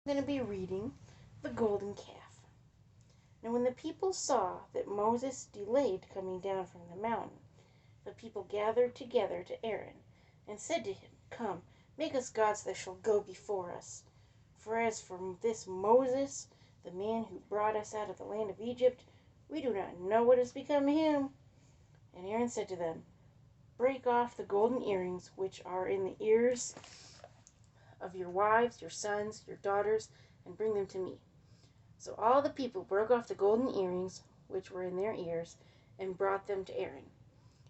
I'm going to be reading the golden calf. Now when the people saw that Moses delayed coming down from the mountain, the people gathered together to Aaron, and said to him, Come, make us gods that shall go before us. For as for this Moses, the man who brought us out of the land of Egypt, we do not know what has become of him. And Aaron said to them, Break off the golden earrings which are in the ears of your wives, your sons, your daughters, and bring them to me. So all the people broke off the golden earrings which were in their ears, and brought them to Aaron.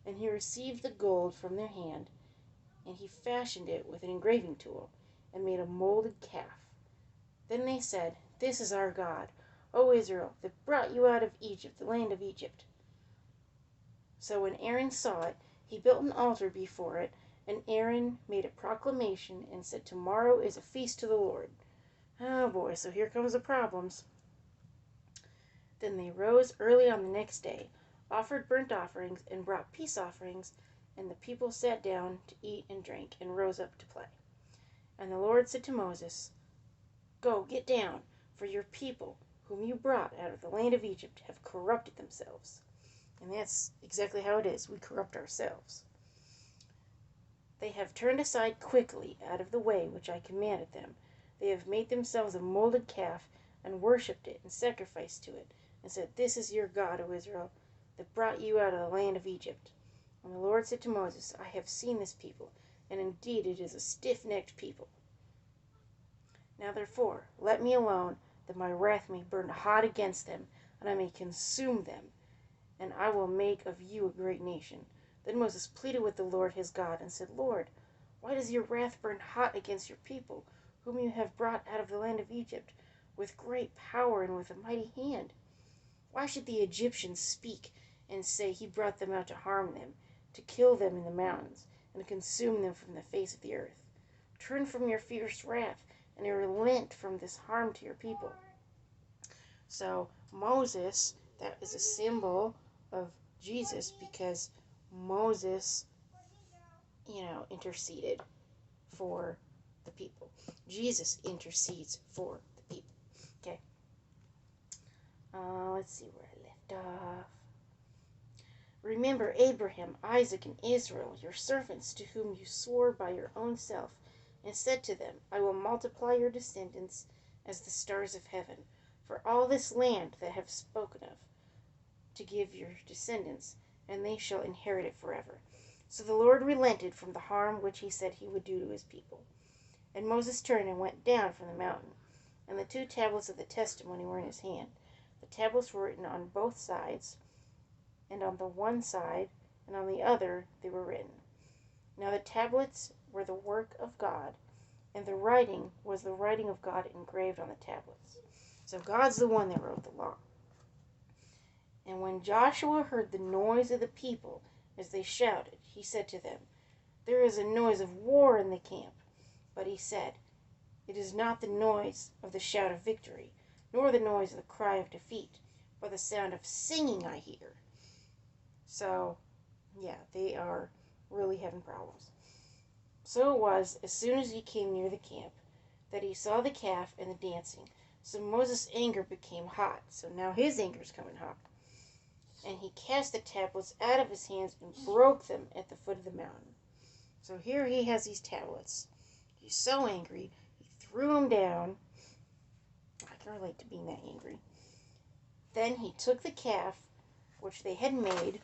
And he received the gold from their hand, and he fashioned it with an engraving tool, and made a molded calf. Then they said, This is our God, O Israel, that brought you out of Egypt, the land of Egypt. So when Aaron saw it, he built an altar before it, and Aaron made a proclamation and said, Tomorrow is a feast to the Lord. Oh boy, so here comes the problems. Then they rose early on the next day, offered burnt offerings, and brought peace offerings, and the people sat down to eat and drink, and rose up to play. And the Lord said to Moses, Go, get down, for your people, whom you brought out of the land of Egypt, have corrupted themselves. And that's exactly how it is. We corrupt ourselves. They have turned aside quickly out of the way which I commanded them. They have made themselves a molded calf, and worshipped it, and sacrificed to it, and said, This is your God, O Israel, that brought you out of the land of Egypt. And the Lord said to Moses, I have seen this people, and indeed it is a stiff-necked people. Now therefore, let me alone, that my wrath may burn hot against them, and I may consume them, and I will make of you a great nation. Then Moses pleaded with the Lord his God, and said, Lord, why does your wrath burn hot against your people, whom you have brought out of the land of Egypt, with great power and with a mighty hand? Why should the Egyptians speak and say, He brought them out to harm them, to kill them in the mountains, and to consume them from the face of the earth? Turn from your fierce wrath, and relent from this harm to your people. So Moses, that is a symbol of Jesus, because Moses, interceded for the people. Jesus intercedes for the people. Okay. Let's see where I left off. Remember Abraham, Isaac, and Israel, your servants, to whom you swore by your own self, and said to them, I will multiply your descendants as the stars of heaven, for all this land that I have spoken of, to give your descendants, and they shall inherit it forever. So the Lord relented from the harm which he said he would do to his people. And Moses turned and went down from the mountain, and the 2 tablets of the testimony were in his hand. The tablets were written on both sides, and on the one side and on the other they were written. Now the tablets were the work of God, and the writing was the writing of God engraved on the tablets. So God's the one that wrote the law. And when Joshua heard the noise of the people as they shouted, he said to them, There is a noise of war in the camp. But he said, It is not the noise of the shout of victory, nor the noise of the cry of defeat, but the sound of singing I hear. So, yeah, they are really having problems. So it was, as soon as he came near the camp, that he saw the calf and the dancing. So Moses' anger became hot. So now his anger is coming hot. And he cast the tablets out of his hands and broke them at the foot of the mountain. So here he has these tablets. He's so angry, he threw them down. I can relate to being that angry. Then he took the calf, which they had made,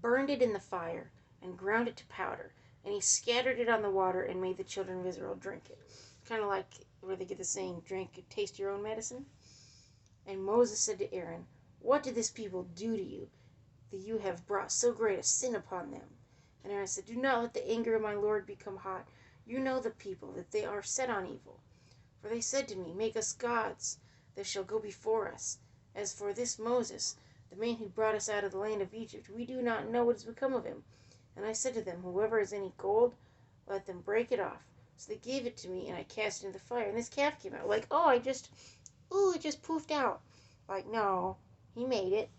burned it in the fire, and ground it to powder. And he scattered it on the water and made the children of Israel drink it. Kind of like where they get the saying, drink, taste your own medicine. And Moses said to Aaron, What did this people do to you, that you have brought so great a sin upon them? And Aaron said, Do not let the anger of my Lord become hot. You know the people, that they are set on evil. For they said to me, Make us gods that shall go before us. As for this Moses, the man who brought us out of the land of Egypt, we do not know what has become of him. And I said to them, Whoever has any gold, let them break it off. So they gave it to me, and I cast it into the fire. And this calf came out. Like, it just poofed out. Like, no, he made it.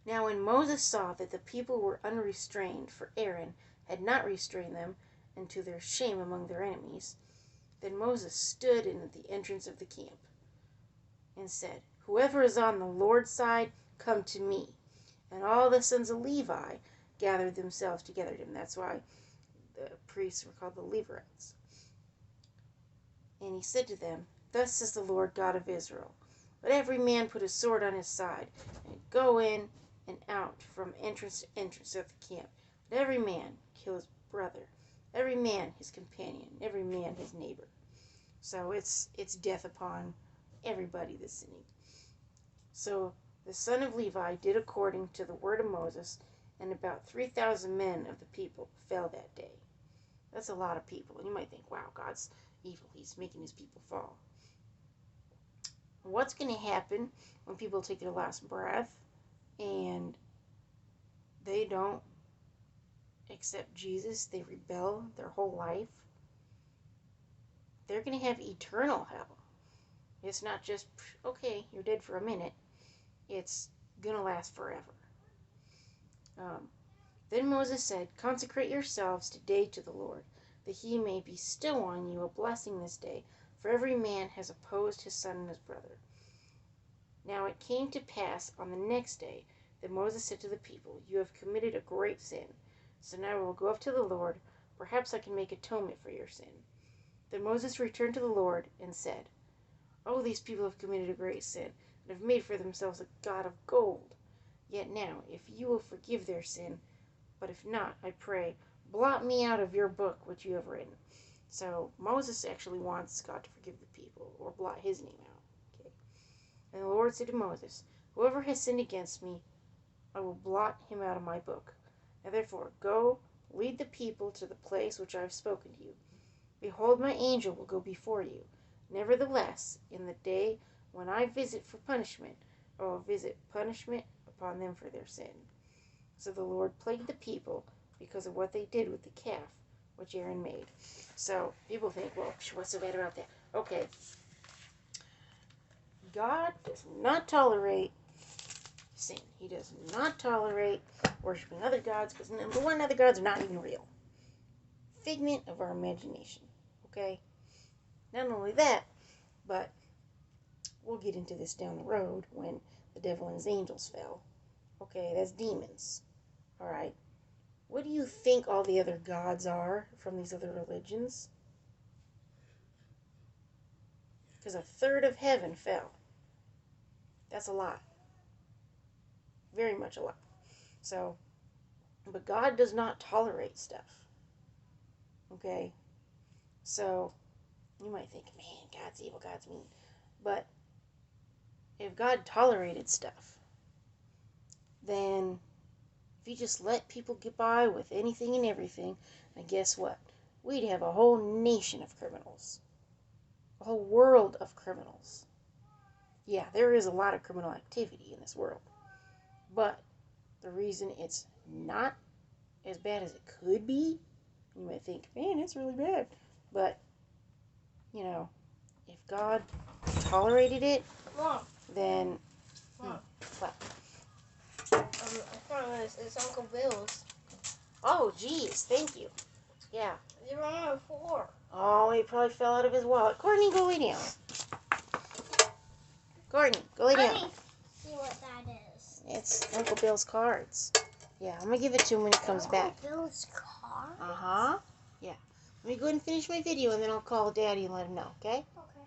Now when Moses saw that the people were unrestrained, for Aaron had not restrained them, and to their shame among their enemies, Then Moses stood in at the entrance of the camp and said, "Whoever is on the Lord's side, come to me." And all the sons of Levi gathered themselves together to him. That's why the priests were called the Levites. And he said to them, "Thus says the Lord God of Israel, let every man put his sword on his side, and go in and out from entrance to entrance of the camp. Let every man kill his brother, every man his companion, every man his neighbor." So it's death upon everybody that's sinning. So the son of Levi did according to the word of Moses, and about 3,000 men of the people fell that day. That's a lot of people. And you might think, wow, God's evil. He's making his people fall. What's going to happen when people take their last breath and they don't accept Jesus? They rebel their whole life. They're going to have eternal hell. It's not just, okay, you're dead for a minute. It's going to last forever. Then Moses said, "Consecrate yourselves today to the Lord, that he may bestow on you a blessing this day, for every man has opposed his son and his brother." Now it came to pass on the next day that Moses said to the people, "You have committed a great sin. So now we will go up to the Lord. Perhaps I can make atonement for your sin." Then Moses returned to the Lord and said, "Oh, these people have committed a great sin, and have made for themselves a god of gold. Yet now, if you will forgive their sin, but if not, I pray, blot me out of your book which you have written." So Moses actually wants God to forgive the people, or blot his name out. Okay. And the Lord said to Moses, "Whoever has sinned against me, I will blot him out of my book. Now therefore, go, lead the people to the place which I have spoken to you. Behold, my angel will go before you. Nevertheless, in the day when I visit for punishment, I will visit punishment upon them for their sin." So the Lord plagued the people because of what they did with the calf which Aaron made. So people think, well, what's so bad about that? Okay. God does not tolerate sin. He does not tolerate worshiping other gods, because number one, other gods are not even real. Figment of our imagination. Okay? Not only that, but we'll get into this down the road when the devil and his angels fell. Okay, that's demons. Alright? What do you think all the other gods are from these other religions? Because a third of heaven fell. That's a lot. Very much a lot. So, but God does not tolerate stuff. Okay? So, you might think, man, God's evil, God's mean. But if God tolerated stuff, then if he just let people get by with anything and everything, and guess what? We'd have a whole nation of criminals. A whole world of criminals. Yeah, there is a lot of criminal activity in this world. But the reason it's not as bad as it could be, you might think, man, it's really bad. But, you know, if God tolerated it, Mom. then... Mom. What? I found this. It's Uncle Bill's. Oh, geez, thank you. Yeah. They were on the floor. Oh, he probably fell out of his wallet. Courtney, go lay down. Courtney, go lay down. Let me see what that is. It's Uncle Bill's cards. Yeah, I'm going to give it to him when he comes back. Uncle Bill's card? Uh-huh. Yeah. Let me go ahead and finish my video, and then I'll call Daddy and let him know, okay? Okay.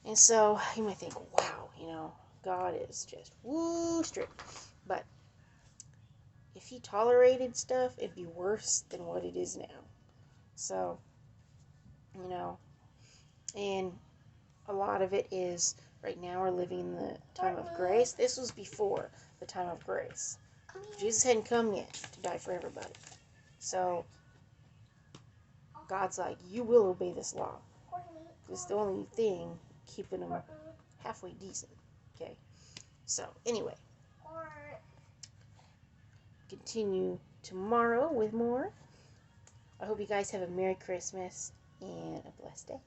And so, you might think, wow, you know, God is just woo strict. But if he tolerated stuff, it'd be worse than what it is now. So, you know, and a lot of it is, right now we're living in the time of grace. This was before the time of grace. Jesus hadn't come yet to die for everybody. So, God's like, you will obey this law. It's the only thing keeping them halfway decent. Okay? So, anyway. Continue tomorrow with more. I hope you guys have a Merry Christmas and a blessed day.